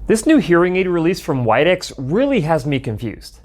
This new hearing aid release from Widex really has me confused.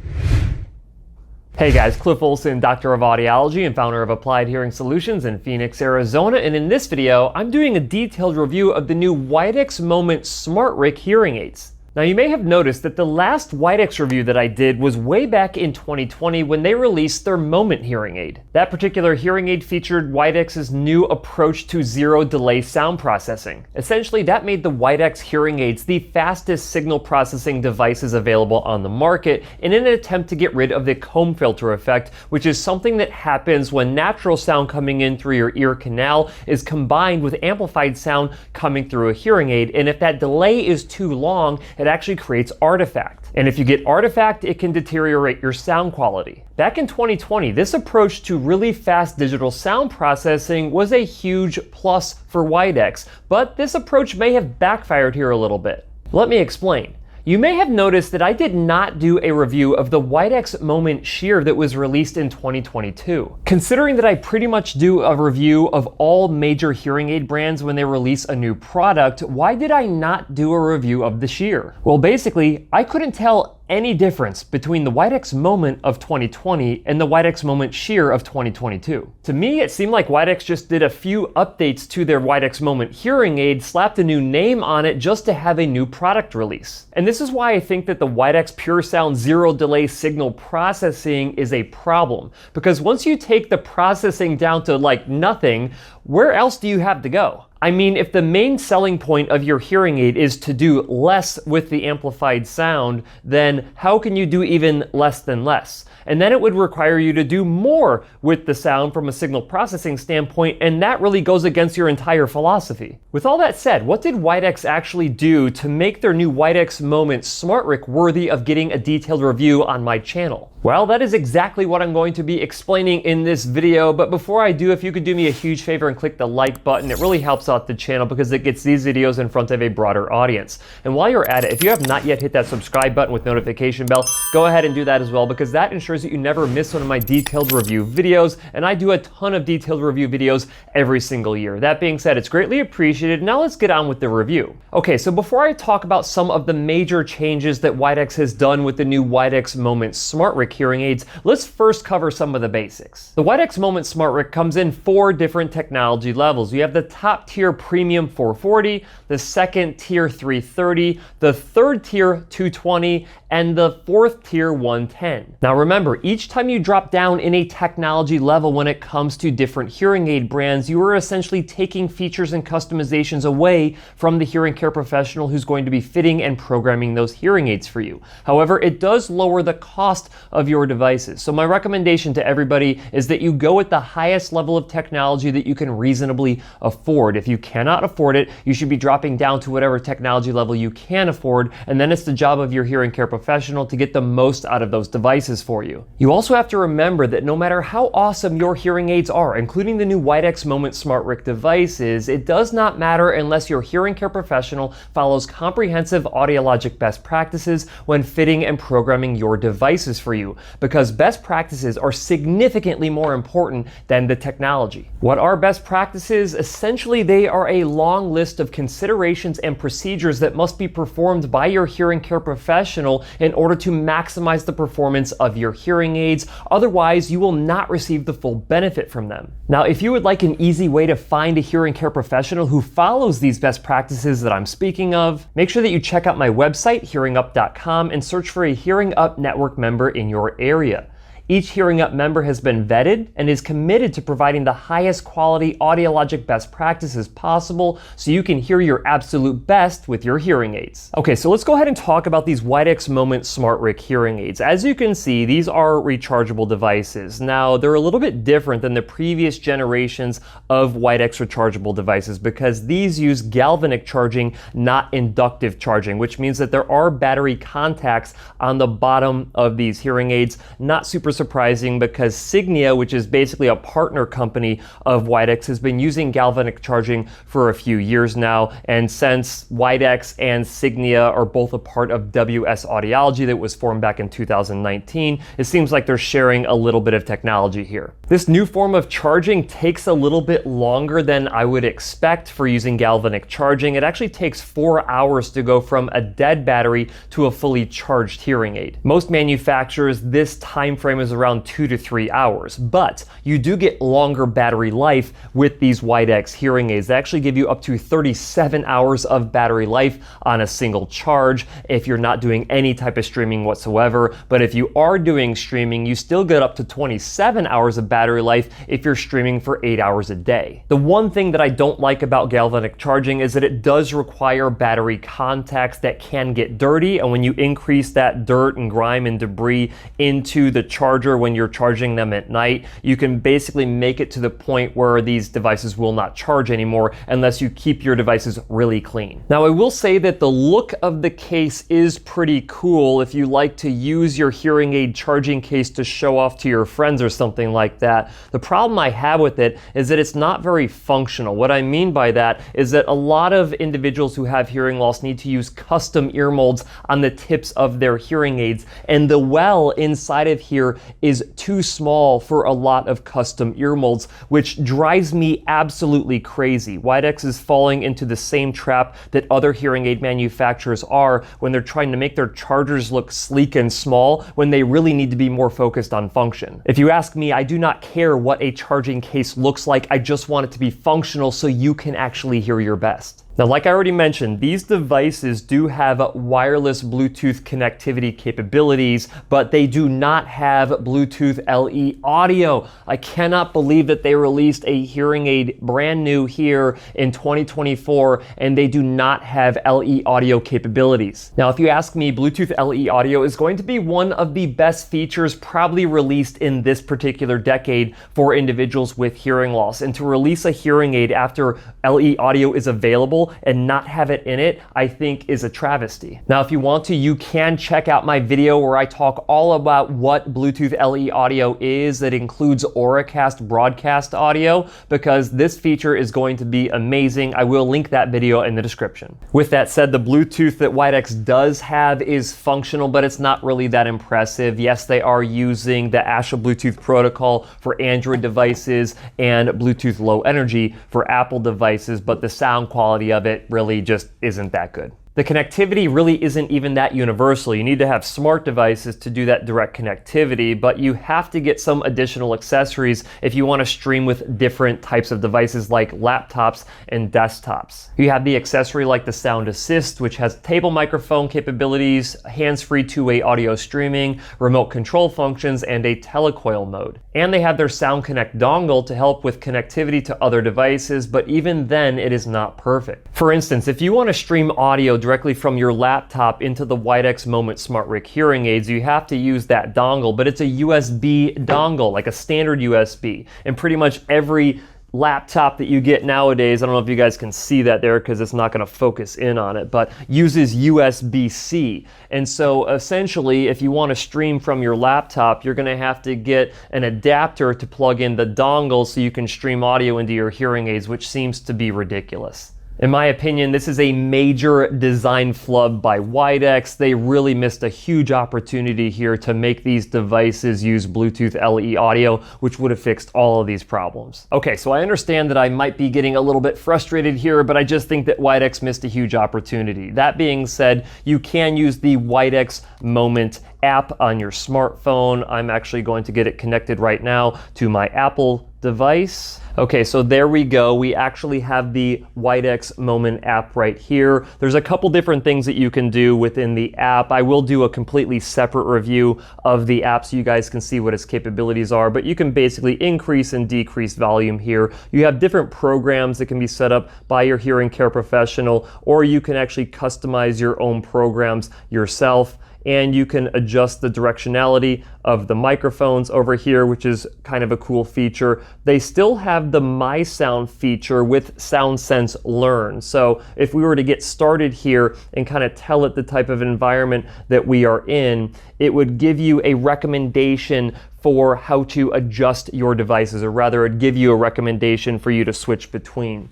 Hey guys, Cliff Olson, Doctor of Audiology and founder of Applied Hearing Solutions in Phoenix, Arizona, and in this video, I'm doing a detailed review of the new Widex Moment SmartRIC hearing aids. Now you may have noticed that the last Widex review that I did was way back in 2020 when they released their Moment hearing aid. That particular hearing aid featured Widex's new approach to zero delay sound processing. Essentially, that made the Widex hearing aids the fastest signal processing devices available on the market in an attempt to get rid of the comb filter effect, which is something that happens when natural sound coming in through your ear canal is combined with amplified sound coming through a hearing aid. And if that delay is too long, it actually creates artifact. And if you get artifact, it can deteriorate your sound quality. Back in 2020, this approach to really fast digital sound processing was a huge plus for Widex, but this approach may have backfired here a little bit. Let me explain. You may have noticed that I did not do a review of the Widex Moment Sheer that was released in 2022. Considering that I pretty much do a review of all major hearing aid brands when they release a new product, why did I not do a review of the Sheer? Well, basically, I couldn't tell any difference between the Widex Moment of 2020 and the Widex Moment Sheer of 2022. To me, it seemed like Widex just did a few updates to their Widex Moment hearing aid, slapped a new name on it just to have a new product release. And this is why I think that the Widex Pure Sound zero delay signal processing is a problem. Because once you take the processing down to like nothing, where else do you have to go? I mean, if the main selling point of your hearing aid is to do less with the amplified sound, then how can you do even less than less? And then it would require you to do more with the sound from a signal processing standpoint, and that really goes against your entire philosophy. With all that said, what did Widex actually do to make their new Widex Moment SmartRIC worthy of getting a detailed review on my channel? Well, that is exactly what I'm going to be explaining in this video, but before I do, if you could do me a huge favor and click the like button, it really helps out the channel because it gets these videos in front of a broader audience. And while you're at it, if you have not yet hit that subscribe button with notification bell, go ahead and do that as well, because that ensures that you never miss one of my detailed review videos, and I do a ton of detailed review videos every single year. That being said, it's greatly appreciated. Now let's get on with the review. Okay, so before I talk about some of the major changes that Widex has done with the new Widex Moment SmartRIC hearing aids, let's first cover some of the basics. The Widex Moment SmartRIC comes in 4 different technology levels. You have the top tier Premium 440, the second tier 330, the third tier 220, and the fourth tier 110. Now remember, each time you drop down in a technology level when it comes to different hearing aid brands, you are essentially taking features and customizations away from the hearing care professional who's going to be fitting and programming those hearing aids for you. However, it does lower the cost of your devices. So my recommendation to everybody is that you go with the highest level of technology that you can reasonably afford. If you cannot afford it, you should be dropping down to whatever technology level you can afford, and then it's the job of your hearing care professional to get the most out of those devices for you. You also have to remember that no matter how awesome your hearing aids are, including the new Widex Moment SmartRIC devices, it does not matter unless your hearing care professional follows comprehensive audiologic best practices when fitting and programming your devices for you, because best practices are significantly more important than the technology. What are best practices? Essentially, they are a long list of considerations and procedures that must be performed by your hearing care professional in order to maximize the performance of your hearing aids. Otherwise, you will not receive the full benefit from them. Now, if you would like an easy way to find a hearing care professional who follows these best practices that I'm speaking of, make sure that you check out my website, hearingup.com, and search for a Hearing Up Network member in your area. Each Hearing Up member has been vetted and is committed to providing the highest quality audiologic best practices possible so you can hear your absolute best with your hearing aids. Okay, so let's go ahead and talk about these Widex Moment SmartRIC hearing aids. As you can see, these are rechargeable devices. Now, they're a little bit different than the previous generations of Widex rechargeable devices because these use galvanic charging, not inductive charging, which means that there are battery contacts on the bottom of these hearing aids, not super surprising because Signia, which is basically a partner company of Widex, has been using galvanic charging for a few years now. And since Widex and Signia are both a part of WS Audiology that was formed back in 2019, it seems like they're sharing a little bit of technology here. This new form of charging takes a little bit longer than I would expect for using galvanic charging. It actually takes 4 hours to go from a dead battery to a fully charged hearing aid. Most manufacturers, this time frame is around 2 to 3 hours, but you do get longer battery life with these Widex hearing aids. They actually give you up to 37 hours of battery life on a single charge if you're not doing any type of streaming whatsoever. But if you are doing streaming, you still get up to 27 hours of battery life if you're streaming for 8 hours a day. The one thing that I don't like about galvanic charging is that it does require battery contacts that can get dirty, and when you increase that dirt and grime and debris into the charger when you're charging them at night, you can basically make it to the point where these devices will not charge anymore unless you keep your devices really clean. Now, I will say that the look of the case is pretty cool if you like to use your hearing aid charging case to show off to your friends or something like that. The problem I have with it is that it's not very functional. What I mean by that is that a lot of individuals who have hearing loss need to use custom ear molds on the tips of their hearing aids, and the well inside of here is too small for a lot of custom ear molds, which drives me absolutely crazy. Widex is falling into the same trap that other hearing aid manufacturers are when they're trying to make their chargers look sleek and small when they really need to be more focused on function. If you ask me, I do not care what a charging case looks like. I just want it to be functional so you can actually hear your best. Now, like I already mentioned, these devices do have wireless Bluetooth connectivity capabilities, but they do not have Bluetooth LE audio. I cannot believe that they released a hearing aid brand new here in 2024, and they do not have LE audio capabilities. Now, if you ask me, Bluetooth LE audio is going to be one of the best features probably released in this particular decade for individuals with hearing loss. And to release a hearing aid after LE audio is available and not have it in it, I think is a travesty. Now, if you want to, you can check out my video where I talk all about what Bluetooth LE audio is. That includes Auracast broadcast audio, because this feature is going to be amazing. I will link that video in the description. With that said, the Bluetooth that Widex does have is functional, but it's not really that impressive. Yes, they are using the Asha Bluetooth protocol for Android devices and Bluetooth Low Energy for Apple devices, but the sound quality of it really just isn't that good. The connectivity really isn't even that universal. You need to have smart devices to do that direct connectivity, but you have to get some additional accessories if you want to stream with different types of devices like laptops and desktops. You have the accessory like the Sound Assist, which has table microphone capabilities, hands-free two-way audio streaming, remote control functions, and a telecoil mode. And they have their Sound Connect dongle to help with connectivity to other devices, but even then it is not perfect. For instance, if you want to stream audio directly from your laptop into the Widex Moment SmartRIC hearing aids, you have to use that dongle, but it's a USB dongle, like a standard USB. And pretty much every laptop that you get nowadays, I don't know if you guys can see that there because it's not going to focus in on it, but uses USB-C. And so essentially, if you want to stream from your laptop, you're going to have to get an adapter to plug in the dongle so you can stream audio into your hearing aids, which seems to be ridiculous. In my opinion, this is a major design flub by Widex. They really missed a huge opportunity here to make these devices use Bluetooth LE audio, which would have fixed all of these problems. Okay, so I understand that I might be getting a little bit frustrated here, but I just think that Widex missed a huge opportunity. That being said, you can use the Widex Moment app on your smartphone. I'm actually going to get it connected right now to my Apple device. Okay, so there we go. We actually have the Widex Moment app right here. There's a couple different things that you can do within the app. I will do a completely separate review of the app so you guys can see what its capabilities are, but you can basically increase and decrease volume here. You have different programs that can be set up by your hearing care professional, or you can actually customize your own programs yourself. And you can adjust the directionality of the microphones over here, which is kind of a cool feature. They still have the My Sound feature with SoundSense Learn. So if we were to get started here and kind of tell it the type of environment that we are in, it would give you a recommendation for how to adjust your devices, or rather it'd give you a recommendation for you to switch between.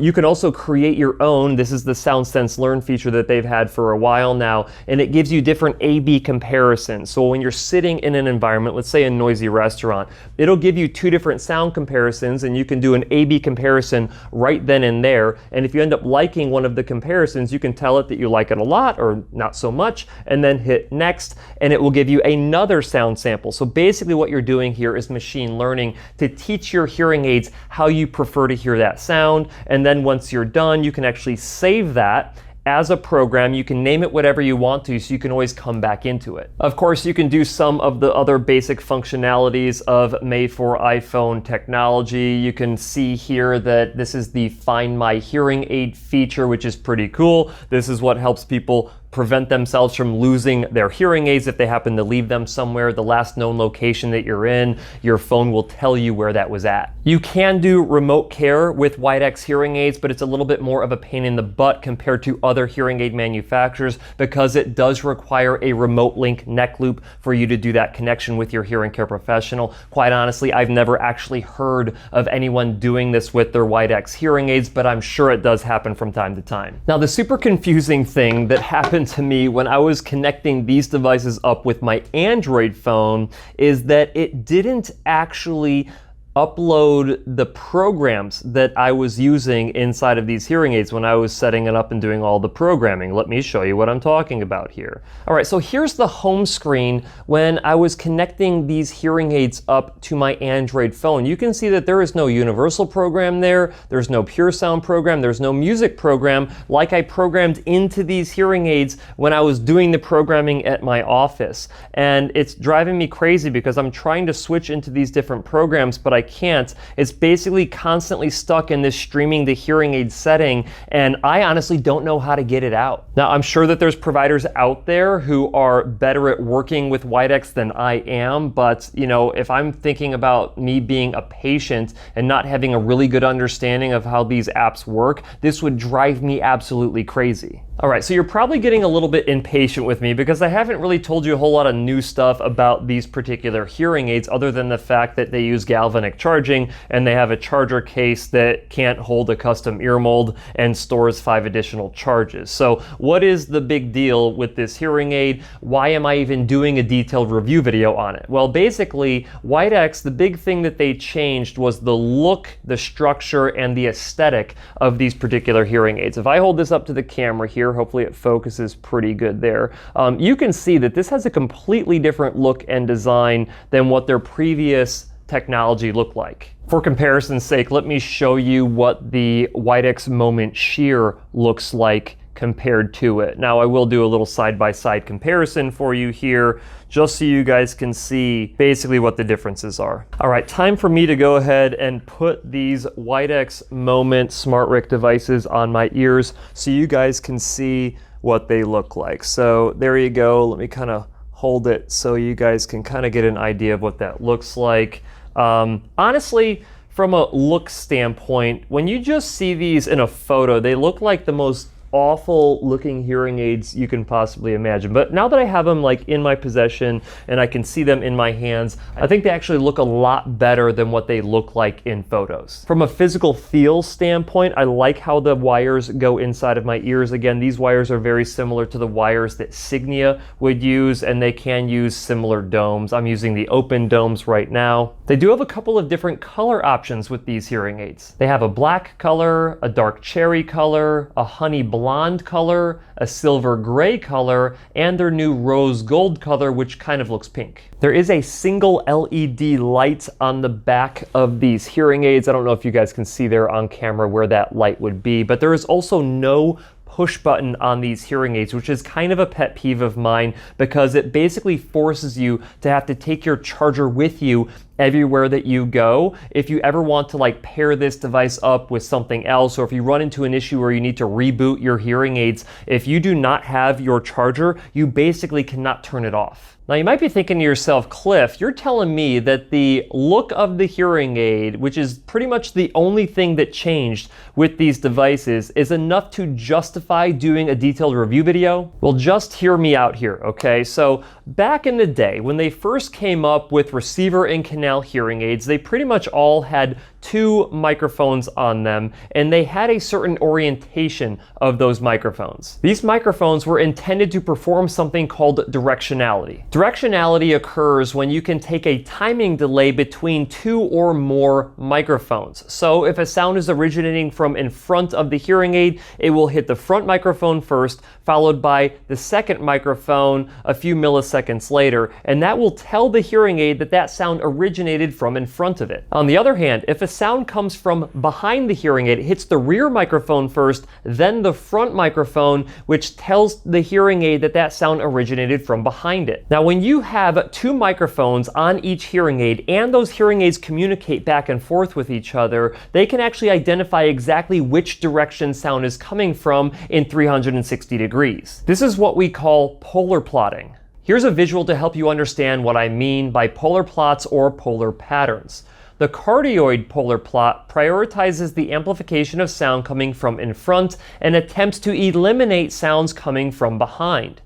You can also create your own. This is the SoundSense Learn feature that they've had for a while now, and it gives you different A/B comparisons. So when you're sitting in an environment, let's say a noisy restaurant, it'll give you two different sound comparisons, and you can do an A/B comparison right then and there. And if you end up liking one of the comparisons, you can tell it that you like it a lot or not so much, and then hit next, and it will give you another sound sample. So basically what you're doing here is machine learning to teach your hearing aids how you prefer to hear that sound. And then once you're done, you can actually save that as a program. You can name it whatever you want to, so you can always come back into it. Of course, you can do some of the other basic functionalities of made for iPhone technology. You can see here that this is the Find My Hearing Aid feature, which is pretty cool. This is what helps people prevent themselves from losing their hearing aids if they happen to leave them somewhere. The last known location that you're in, your phone will tell you where that was at. You can do remote care with Widex hearing aids, but it's a little bit more of a pain in the butt compared to other hearing aid manufacturers, because it does require a remote link neck loop for you to do that connection with your hearing care professional. Quite honestly, I've never actually heard of anyone doing this with their Widex hearing aids, but I'm sure it does happen from time to time. Now, the super confusing thing that happened to me when I was connecting these devices up with my Android phone is that it didn't actually upload the programs that I was using inside of these hearing aids when I was setting it up and doing all the programming. Let me show you what I'm talking about here. All right, so here's the home screen when I was connecting these hearing aids up to my Android phone. You can see that there is no universal program there, there's no pure sound program, there's no music program like I programmed into these hearing aids when I was doing the programming at my office. And it's driving me crazy because I'm trying to switch into these different programs, but I can't. It's basically constantly stuck in this streaming the hearing aid setting, and I honestly don't know how to get it out. Now, I'm sure that there's providers out there who are better at working with Widex than I am, but you know, if I'm thinking about me being a patient and not having a really good understanding of how these apps work, this would drive me absolutely crazy. All right, so you're probably getting a little bit impatient with me because I haven't really told you a whole lot of new stuff about these particular hearing aids, other than the fact that they use galvanic charging and they have a charger case that can't hold a custom ear mold and stores 5 additional charges. So what is the big deal with this hearing aid? Why am I even doing a detailed review video on it? Well, basically, Widex, the big thing that they changed was the look, the structure, and the aesthetic of these particular hearing aids. If I hold this up to the camera here, hopefully it focuses pretty good there. You can see that this has a completely different look and design than what their previous technology looked like. For comparison's sake, let me show you what the Widex Moment Sheer looks like compared to it. Now, I will do a little side-by-side comparison for you here, just so you guys can see basically what the differences are. All right, time for me to go ahead and put these Widex Moment SmartRIC devices on my ears so you guys can see what they look like. So there you go. Let me kind of hold it so you guys can kind of get an idea of what that looks like. Honestly, from a look standpoint, when you just see these in a photo, they look like the most awful looking hearing aids you can possibly imagine. But now that I have them like in my possession and I can see them in my hands, I think they actually look a lot better than what they look like in photos. From a physical feel standpoint, I like how the wires go inside of my ears. Again, these wires are very similar to the wires that Signia would use, and they can use similar domes. I'm using the open domes right now. They do have a couple of different color options with these hearing aids. They have a black color, a dark cherry color, a honey blonde color, a silver gray color, and their new rose gold color, which kind of looks pink. There is a single LED light on the back of these hearing aids. I don't know if you guys can see there on camera where that light would be, but there is also no push button on these hearing aids, which is kind of a pet peeve of mine because it basically forces you to have to take your charger with you everywhere that you go. If you ever want to like pair this device up with something else, or if you run into an issue where you need to reboot your hearing aids, if you do not have your charger, you basically cannot turn it off. Now you might be thinking to yourself, Cliff, you're telling me that the look of the hearing aid, which is pretty much the only thing that changed with these devices, is enough to justify doing a detailed review video? Well, just hear me out here, okay? So Back in the day, when they first came up with receiver and canal hearing aids, they pretty much all had two microphones on them, and they had a certain orientation of those microphones. These microphones were intended to perform something called directionality. Directionality occurs when you can take a timing delay between two or more microphones. So if a sound is originating from in front of the hearing aid, it will hit the front microphone first, followed by the second microphone a few milliseconds later, and that will tell the hearing aid that that sound originated from in front of it. On the other hand, if a sound comes from behind the hearing aid, it hits the rear microphone first, then the front microphone, which tells the hearing aid that that sound originated from behind it. Now, when you have two microphones on each hearing aid and those hearing aids communicate back and forth with each other, they can actually identify exactly which direction sound is coming from in 360 degrees. This is what we call polar plotting. Here's a visual to help you understand what I mean by polar plots or polar patterns. The cardioid polar plot prioritizes the amplification of sound coming from in front and attempts to eliminate sounds coming from behind.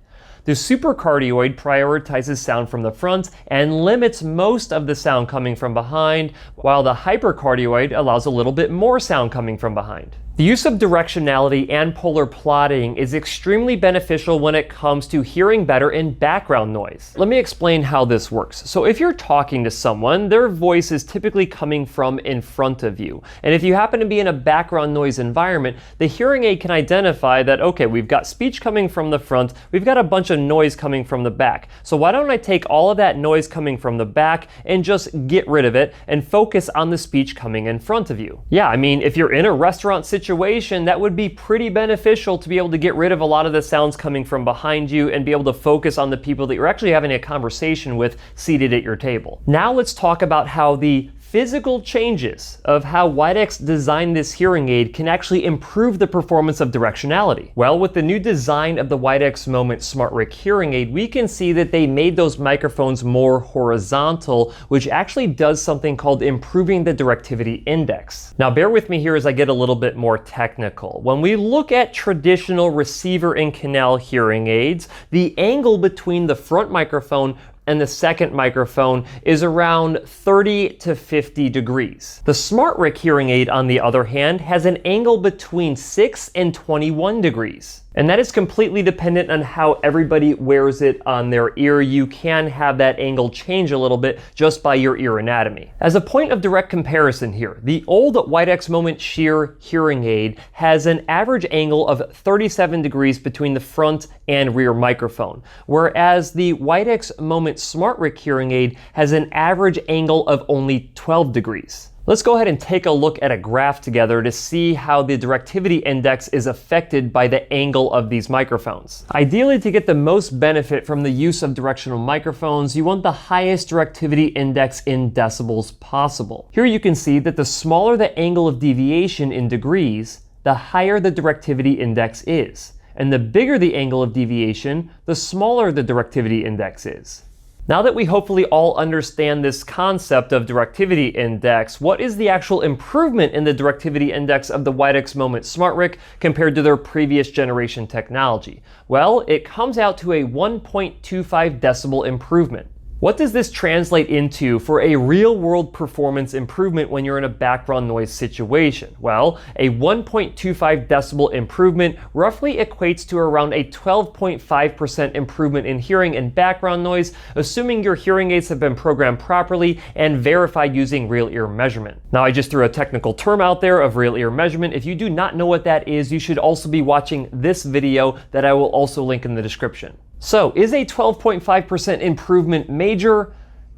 The supercardioid prioritizes sound from the front and limits most of the sound coming from behind, while the hypercardioid allows a little bit more sound coming from behind. The use of directionality and polar plotting is extremely beneficial when it comes to hearing better in background noise. Let me explain how this works. So if you're talking to someone, their voice is typically coming from in front of you. And if you happen to be in a background noise environment, the hearing aid can identify that, okay, we've got speech coming from the front, we've got a bunch of noise coming from the back. So why don't I take all of that noise coming from the back and just get rid of it and focus on the speech coming in front of you? Yeah, I mean, if you're in a restaurant situation, that would be pretty beneficial to be able to get rid of a lot of the sounds coming from behind you and be able to focus on the people that you're actually having a conversation with seated at your table. Now let's talk about how the physical changes of how Widex designed this hearing aid can actually improve the performance of directionality. Well, with the new design of the Widex Moment SmartRIC hearing aid, we can see that they made those microphones more horizontal, which actually does something called improving the directivity index. Now, bear with me here as I get a little bit more technical. When we look at traditional receiver and canal hearing aids, the angle between the front microphone and the second microphone is around 30 to 50 degrees. The SmartRIC hearing aid, on the other hand, has an angle between 6 and 21 degrees. And that is completely dependent on how everybody wears it on their ear. You can have that angle change a little bit just by your ear anatomy. As a point of direct comparison here, the old Widex Moment Sheer hearing aid has an average angle of 37 degrees between the front and rear microphone, whereas the Widex Moment SmartRIC hearing aid has an average angle of only 12 degrees. Let's go ahead and take a look at a graph together to see how the directivity index is affected by the angle of these microphones. Ideally, to get the most benefit from the use of directional microphones, you want the highest directivity index in decibels possible. Here you can see that the smaller the angle of deviation in degrees, the higher the directivity index is. And the bigger the angle of deviation, the smaller the directivity index is. Now that we hopefully all understand this concept of directivity index, what is the actual improvement in the directivity index of the Widex Moment SmartRIC compared to their previous generation technology? Well, it comes out to a 1.25 decibel improvement. What does this translate into for a real-world performance improvement when you're in a background noise situation? Well, a 1.25 decibel improvement roughly equates to around a 12.5% improvement in hearing and background noise, assuming your hearing aids have been programmed properly and verified using real ear measurement. Now, I just threw a technical term out there of real ear measurement. If you do not know what that is, you should also be watching this video that I will also link in the description. So, is a 12.5% improvement major?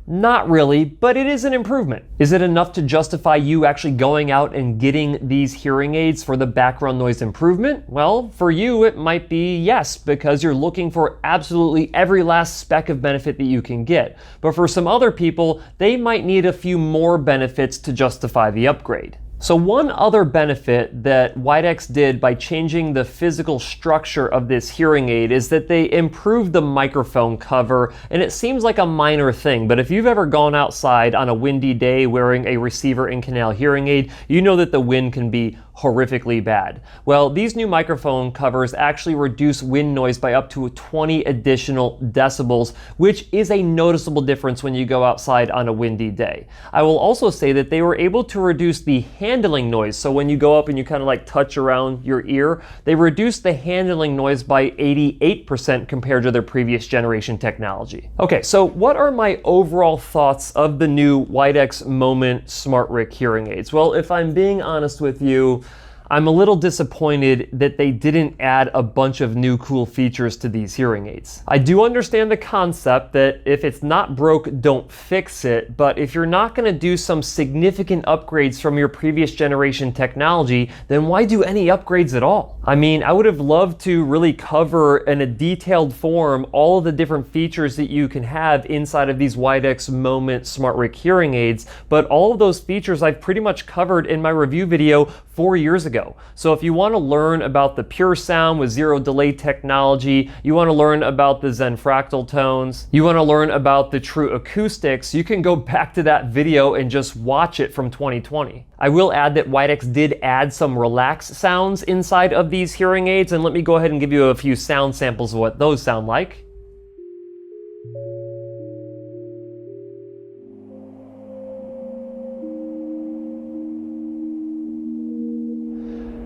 Not really, but it is an improvement. Is it enough to justify you actually going out and getting these hearing aids for the background noise improvement? Well, for you, it might be yes, because you're looking for absolutely every last speck of benefit that you can get. But for some other people, they might need a few more benefits to justify the upgrade. So one other benefit that Widex did by changing the physical structure of this hearing aid is that they improved the microphone cover, and it seems like a minor thing, but if you've ever gone outside on a windy day wearing a receiver and canal hearing aid, you know that the wind can be horrifically bad. Well, these new microphone covers actually reduce wind noise by up to 20 additional decibels, which is a noticeable difference when you go outside on a windy day. I will also say that they were able to reduce the handling noise. So when you go up and you kind of like touch around your ear, they reduced the handling noise by 88% compared to their previous generation technology. Okay, so what are my overall thoughts of the new Widex Moment SmartRIC hearing aids? Well, if I'm being honest with you, I'm a little disappointed that they didn't add a bunch of new cool features to these hearing aids. I do understand the concept that if it's not broke, don't fix it, but if you're not going to do some significant upgrades from your previous generation technology, then why do any upgrades at all? I mean, I would have loved to really cover in a detailed form all of the different features that you can have inside of these Widex Moment SmartRIC hearing aids, but all of those features I've pretty much covered in my review video 4 years ago. So if you want to learn about the pure sound with zero delay technology, you want to learn about the Zen fractal tones, you want to learn about the true acoustics, you can go back to that video and just watch it from 2020. I will add that Widex did add some relaxed sounds inside of these hearing aids, and let me go ahead and give you a few sound samples of what those sound like.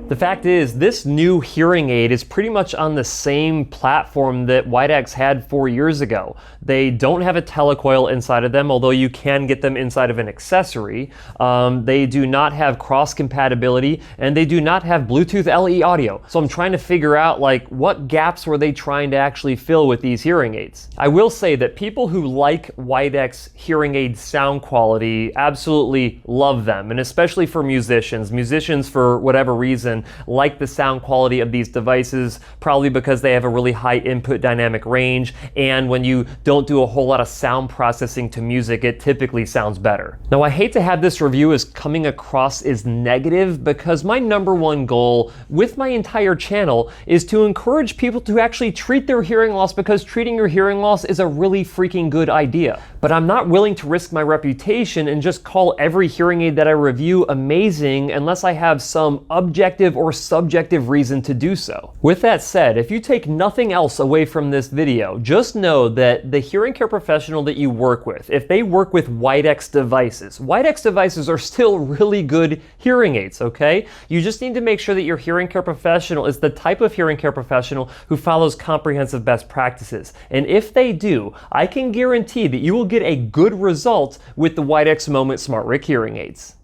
The fact is, this new hearing aid is pretty much on the same platform that Widex had 4 years ago. They don't have a telecoil inside of them, although you can get them inside of an accessory. They do not have cross compatibility, and they do not have Bluetooth LE audio. So I'm trying to figure out, like, what gaps were they trying to actually fill with these hearing aids? I will say that people who like Widex hearing aid sound quality absolutely love them, and especially for musicians. Musicians, for whatever reason, like the sound quality of these devices, probably because they have a really high input dynamic range, and when you don't do a whole lot of sound processing to music, it typically sounds better. Now, I hate to have this review as coming across as negative, because my number one goal with my entire channel is to encourage people to actually treat their hearing loss, because treating your hearing loss is a really freaking good idea. But I'm not willing to risk my reputation and just call every hearing aid that I review amazing unless I have some objective or subjective reason to do so. With that said, if you take nothing else away from this video, just know that the hearing care professional that you work with, if they work with Widex devices are still really good hearing aids, okay? You just need to make sure that your hearing care professional is the type of hearing care professional who follows comprehensive best practices. And if they do, I can guarantee that you will get a good result with the Widex Moment SmartRIC hearing aids.